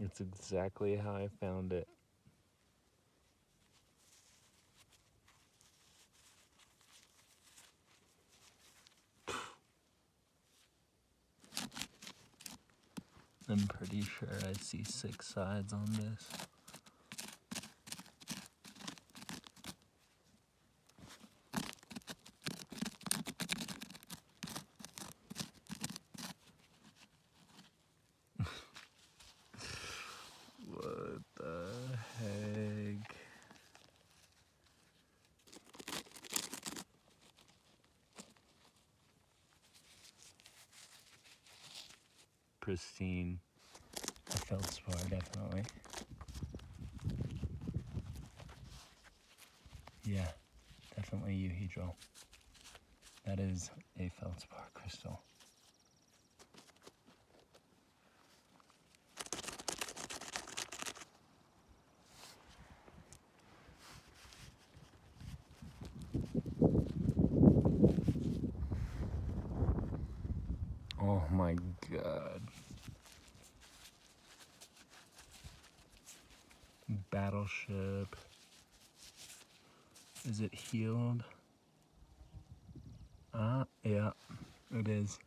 It's exactly how I found it. I'm pretty sure I see 6 sides on this. What the heck? Pristine. A feldspar, definitely. Yeah, definitely euhedral. That is a feldspar crystal. Oh my god. Battleship. Is it healed? Yeah, it is.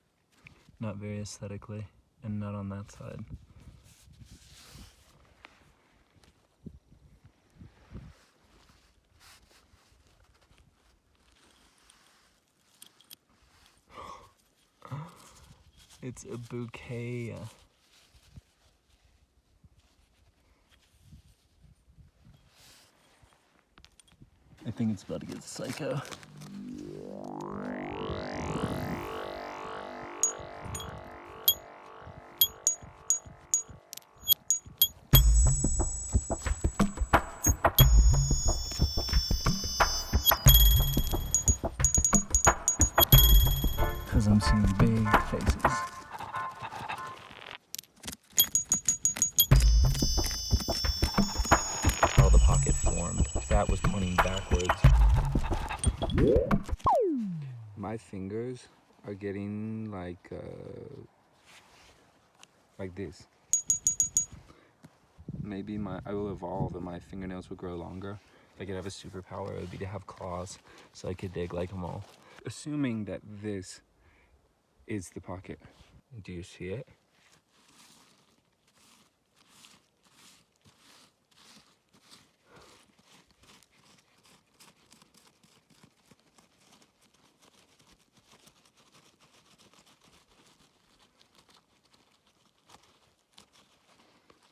Not very aesthetically, and not on that side. It's a bouquet. I think it's about to get psycho. Because I'm seeing big faces. How the pocket formed. That was pointing backwards. My fingers are getting like this. Maybe I will evolve and my fingernails will grow longer. If I could have a superpower, it would be to have claws so I could dig like them all. Assuming that this is the pocket. Do you see it?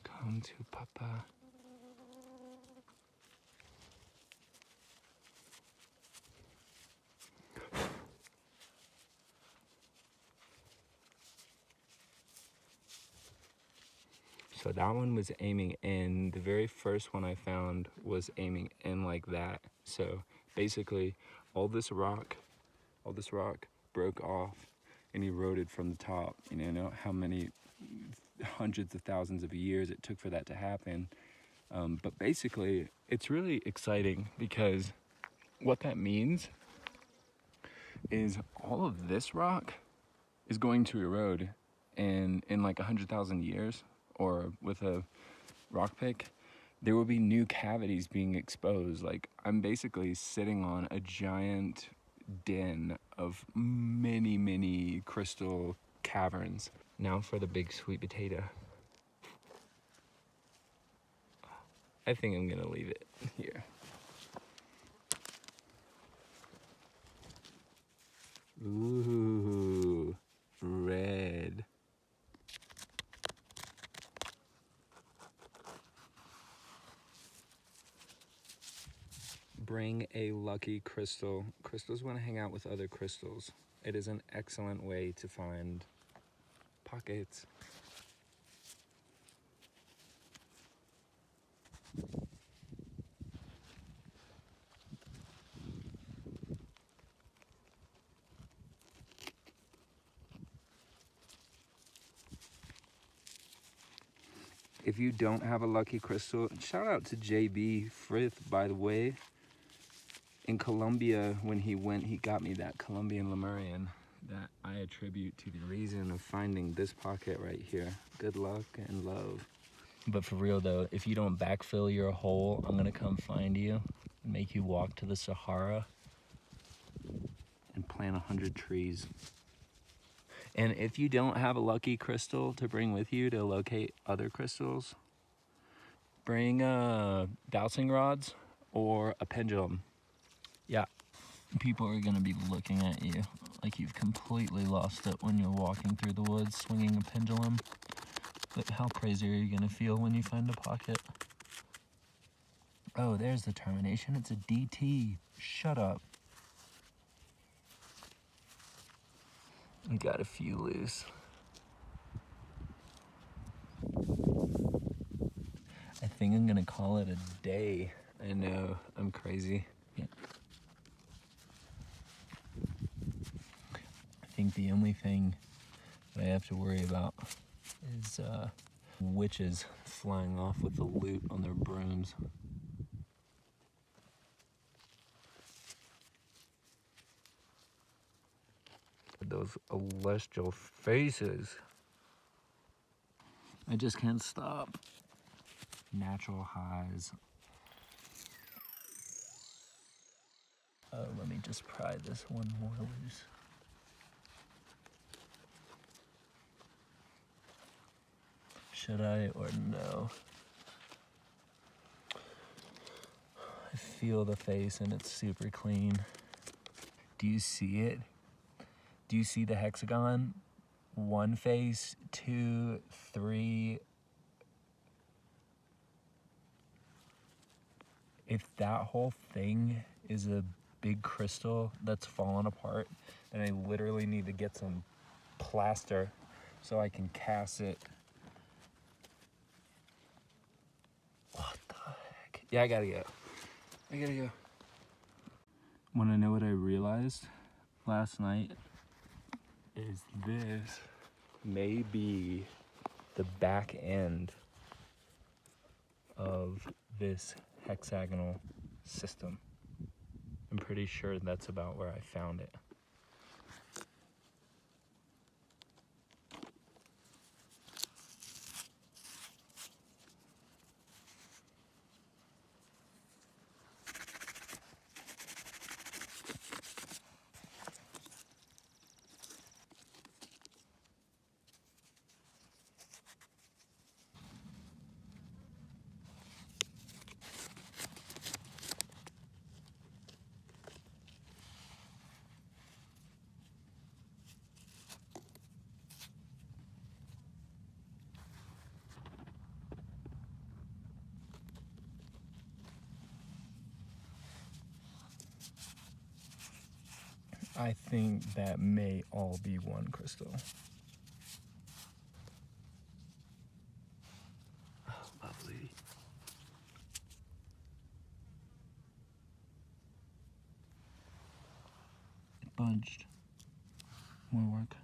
Come to Papa. So that one was aiming in. The very first one I found was aiming in like that. So basically all this rock broke off and eroded from the top. You know how many hundreds of thousands of years it took for that to happen. But basically it's really exciting because what that means is all of this rock is going to erode in like 100,000 years, or with a rock pick, there will be new cavities being exposed. Like, I'm basically sitting on a giant den of many crystal caverns. Now for the big sweet potato. I think I'm gonna leave it here. Ooh, red. Bring a lucky crystal. Crystals want to hang out with other crystals. It is an excellent way to find pockets. If you don't have a lucky crystal, shout out to JB Frith, by the way. In Colombia, when he went, he got me that Colombian Lemurian that I attribute to the reason of finding this pocket right here. Good luck and love. But for real though, if you don't backfill your hole, I'm gonna come find you and make you walk to the Sahara and plant 100 trees. And if you don't have a lucky crystal to bring with you to locate other crystals, bring dowsing rods or a pendulum. Yeah, people are gonna be looking at you like you've completely lost it when you're walking through the woods swinging a pendulum. But how crazy are you gonna feel when you find a pocket? Oh, there's the termination. It's a DT. Shut up. We got a few loose. I think I'm gonna call it a day. I know, I'm crazy. Yeah. I think the only thing that I have to worry about is witches flying off with the loot on their brooms. Those celestial faces. I just can't stop. Natural highs. Oh, let me just pry this one more loose. Should I or no? I feel the face and it's super clean. Do you see it? Do you see the hexagon? 1 face, 2, 3. If that whole thing is a big crystal that's fallen apart, then I literally need to get some plaster so I can cast it. What the heck? Yeah, I gotta go. Wanna know what I realized last night? Is this may be the back end of this hexagonal system. I'm pretty sure that's about where I found it. I think that may all be one crystal. Oh, lovely. It bunched. More work.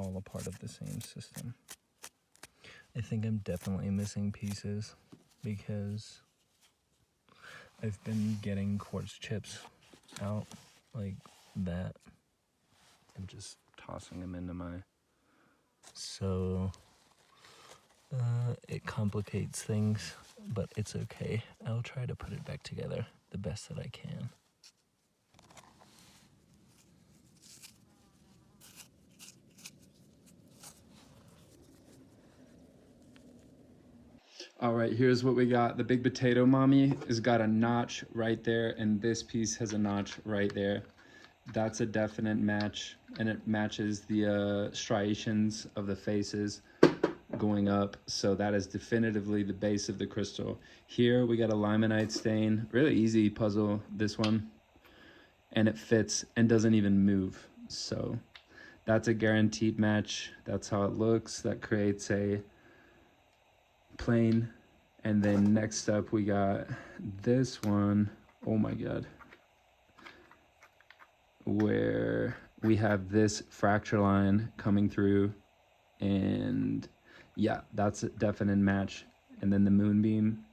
All a part of the same system. I think I'm definitely missing pieces because I've been getting quartz chips out like that and just tossing them into my... So it complicates things, but it's okay. I'll try to put it back together the best that I can. All right, here's what we got. The big potato mommy has got a notch right there, and this piece has a notch right there. That's a definite match, and it matches the striations of the faces going up. So that is definitively the base of the crystal. Here we got a limonite stain. Really easy puzzle, this one. and it fits and doesn't even move. So that's a guaranteed match. That's how it looks. That creates a plane. And then next up we got this one. Oh my God. Where we have this fracture line coming through, and yeah, that's a definite match. And then the moonbeam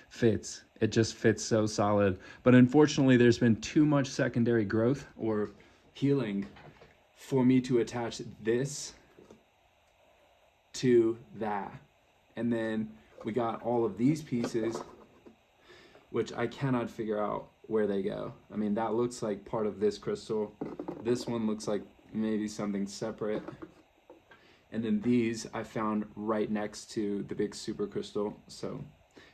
fits. It just fits so solid. But unfortunately, there's been too much secondary growth or healing for me to attach this to that. And then we got all of these pieces, which I cannot figure out where they go. I mean, that looks like part of this crystal. This one looks like maybe something separate. And then these I found right next to the big super crystal. So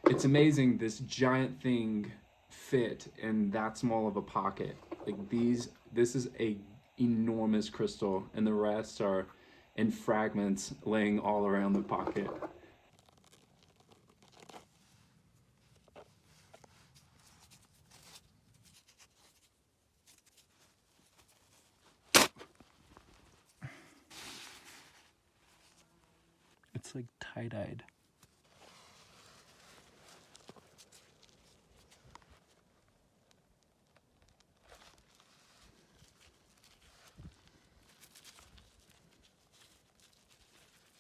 it's amazing this giant thing fit in that small of a pocket. Like this is a enormous crystal, and the rest are in fragments laying all around the pocket. It's like tie-dyed.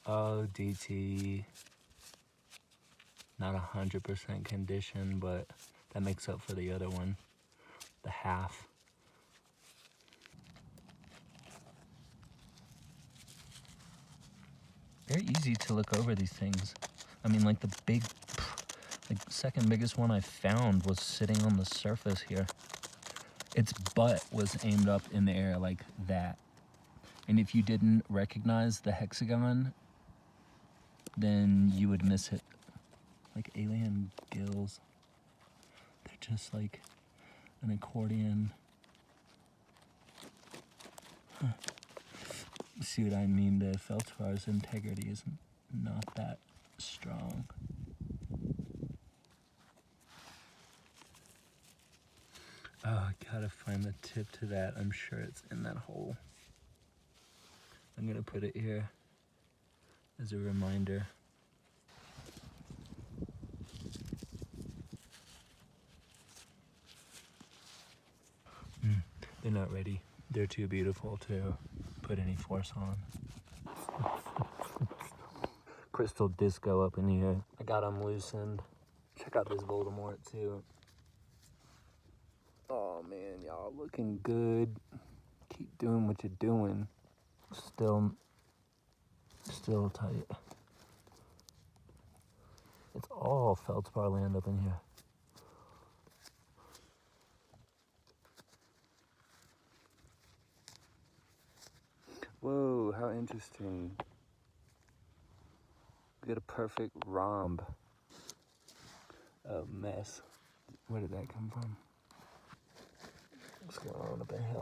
Oh, DT. Not 100% condition, but that makes up for the other one, the half. Very easy to look over these things. I mean, like the second biggest one I found was sitting on the surface here. Its butt was aimed up in the air like that. And if you didn't recognize the hexagon, then you would miss it. Like alien gills. They're just like an accordion. Huh. See what I mean? The feldspat's integrity is not that strong. Oh, I gotta find the tip to that. I'm sure it's in that hole. I'm gonna put it here as a reminder. They're not ready. They're too beautiful to put any force on. Crystal disco up in here. I got them loosened. Check out this Voldemort too. Oh man, y'all looking good. Keep doing what you're doing. Still tight. It's all feldspar land up in here. Whoa, how interesting. We got a perfect rhomb. A mess. Where did that come from? What's going on up in here?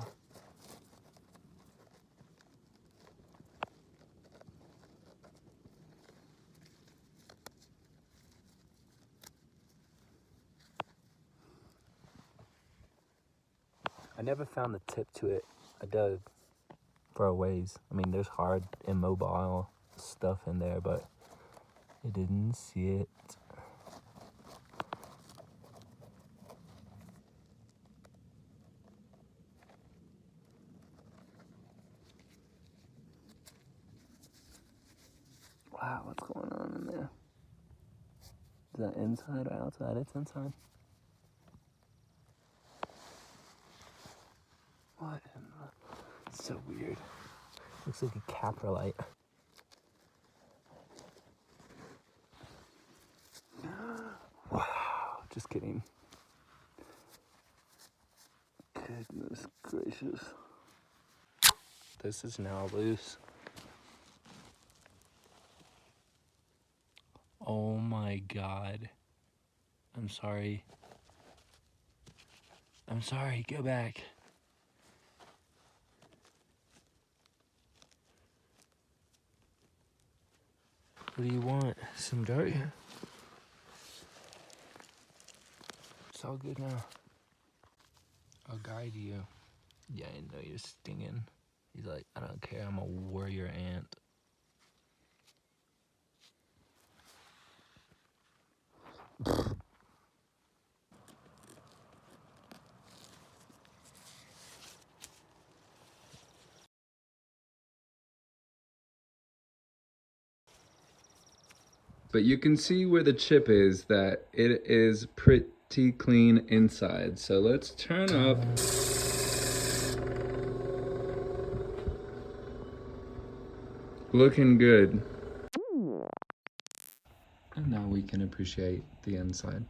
I never found the tip to it. I dug for a ways. I mean, there's hard, immobile stuff in there, but I didn't see it. Wow, what's going on in there? Is that inside or outside? It's inside. What in the... It's so weird. Looks like a caprolite. Wow, just kidding. Goodness gracious. This is now loose. Oh my God. I'm sorry. I'm sorry, go back. What do you want? Some dirt? all good now. I'll guide you. Yeah, I know you're stinging. He's like, I don't care, I'm a warrior ant. But you can see where the chip is, that it is pretty clean inside. So let's turn up. Looking good. And now we can appreciate the inside.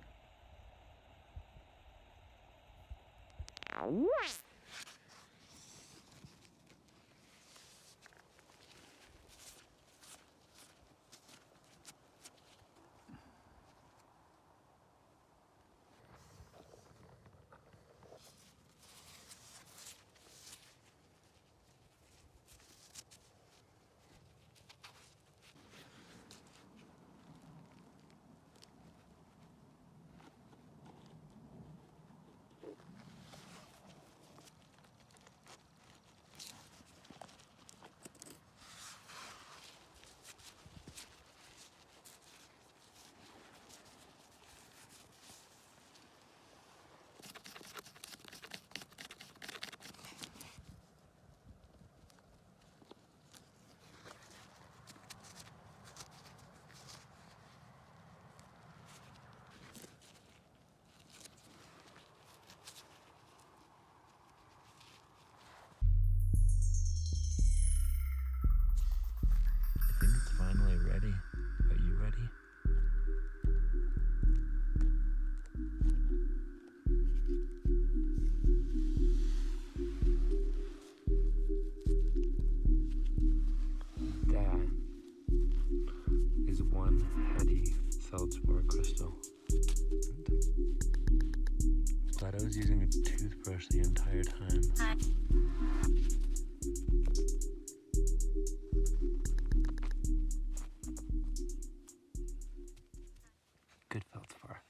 I think it's finally ready. Are you ready? That is one heady feldspar crystal. Glad I was using a toothbrush the entire time. Good feldspar.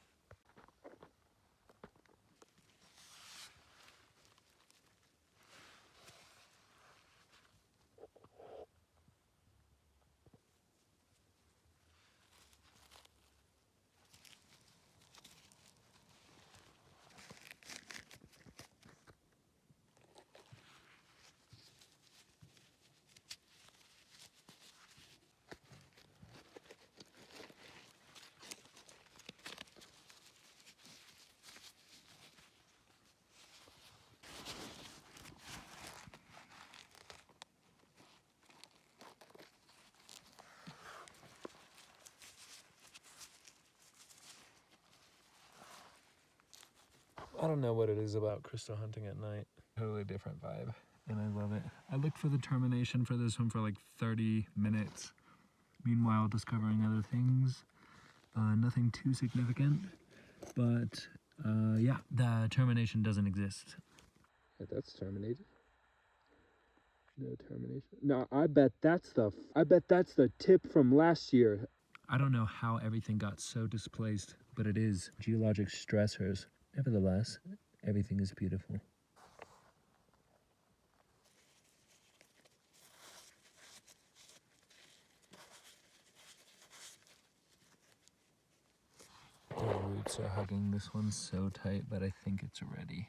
I don't know what it is about crystal hunting at night. Totally different vibe, and I love it. I looked for the termination for this one for like 30 minutes. Meanwhile, discovering other things. Nothing too significant, but yeah, the termination doesn't exist. That's terminated. No termination. No, I bet that's the tip from last year. I don't know how everything got so displaced, but it is geologic stressors. Nevertheless, everything is beautiful. The roots are hugging this one so tight, but I think it's ready.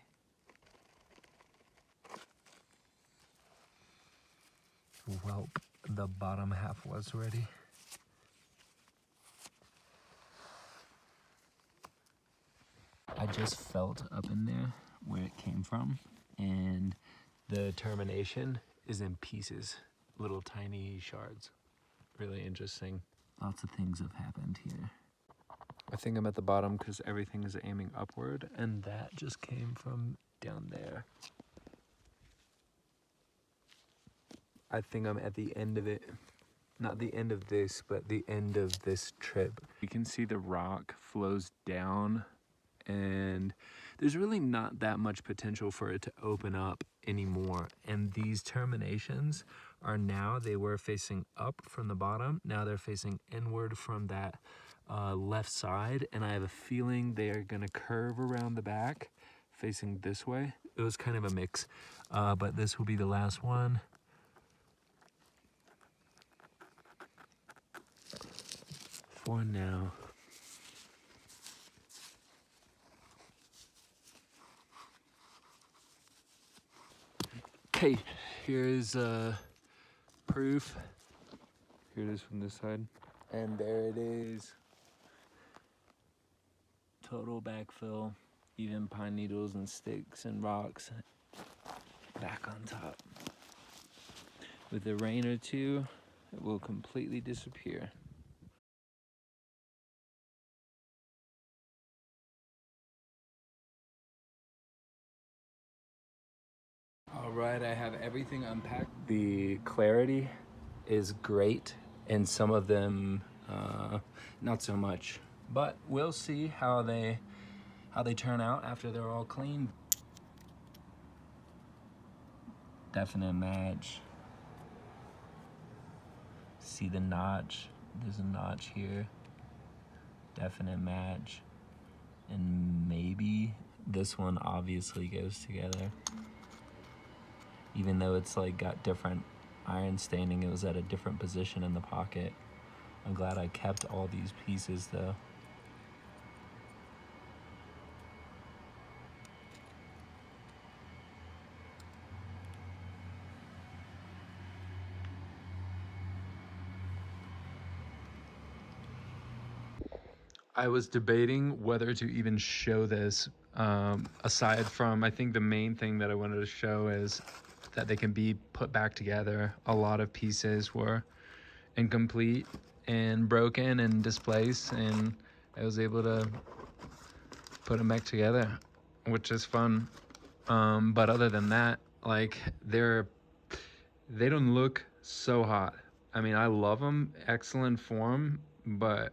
Welp, the bottom half was ready. I just felt up in there where it came from, and the termination is in pieces, little tiny shards. Really interesting. Lots of things have happened here. I think I'm at the bottom because everything is aiming upward, and that just came from down there. I think I'm at the end of it. Not the end of this, but the end of this trip. You can see the rock flows down, and there's really not that much potential for it to open up anymore. And these terminations are now, they were facing up from the bottom, now they're facing inward from that left side, and I have a feeling they are gonna curve around the back facing this way. It was kind of a mix, but this will be the last one. For now. Okay, here's proof. Here it is from this side. And there it is. Total backfill, even pine needles and sticks and rocks back on top. With a rain or two, it will completely disappear. All right, I have everything unpacked. The clarity is great, and some of them not so much. But we'll see how they turn out after they're all cleaned. Definite match. See the notch? There's a notch here. Definite match. And maybe this one obviously goes together. Even though it's like got different iron staining, it was at a different position in the pocket. I'm glad I kept all these pieces though. I was debating whether to even show this, aside from, I think the main thing that I wanted to show is that they can be put back together. A lot of pieces were incomplete and broken and displaced, and I was able to put them back together, which is fun. But other than that, like, they don't look so hot. I mean, I love them, excellent form, but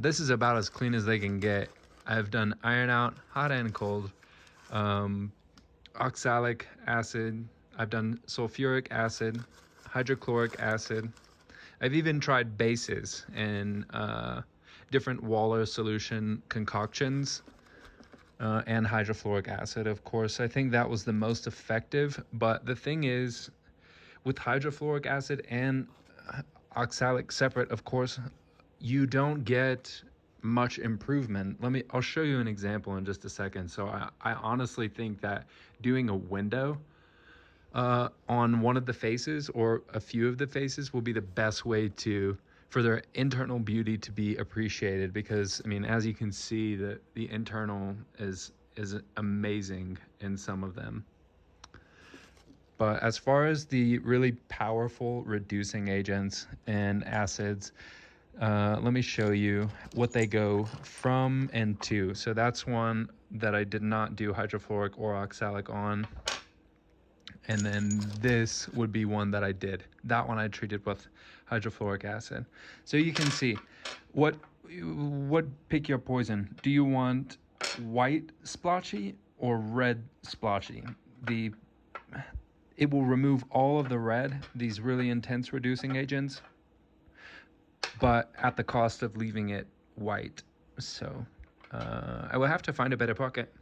this is about as clean as they can get. I've done iron out, hot and cold, oxalic acid. I've done sulfuric acid, hydrochloric acid. I've even tried bases and different Waller solution concoctions, and hydrofluoric acid, of course. I think that was the most effective. But the thing is, with hydrofluoric acid and oxalic separate, of course, you don't get much improvement. I'll show you an example in just a second. So I honestly think that doing a window on one of the faces or a few of the faces will be the best way for their internal beauty to be appreciated, because I mean, as you can see, the internal is amazing in some of them. But as far as the really powerful reducing agents and acids, let me show you what they go from and to. So that's one that I did not do hydrofluoric or oxalic on. And then this would be one that I did. That one I treated with hydrofluoric acid. So you can see what pick your poison. Do you want white splotchy or red splotchy? It will remove all of the red, these really intense reducing agents, but at the cost of leaving it white. So I will have to find a better pocket.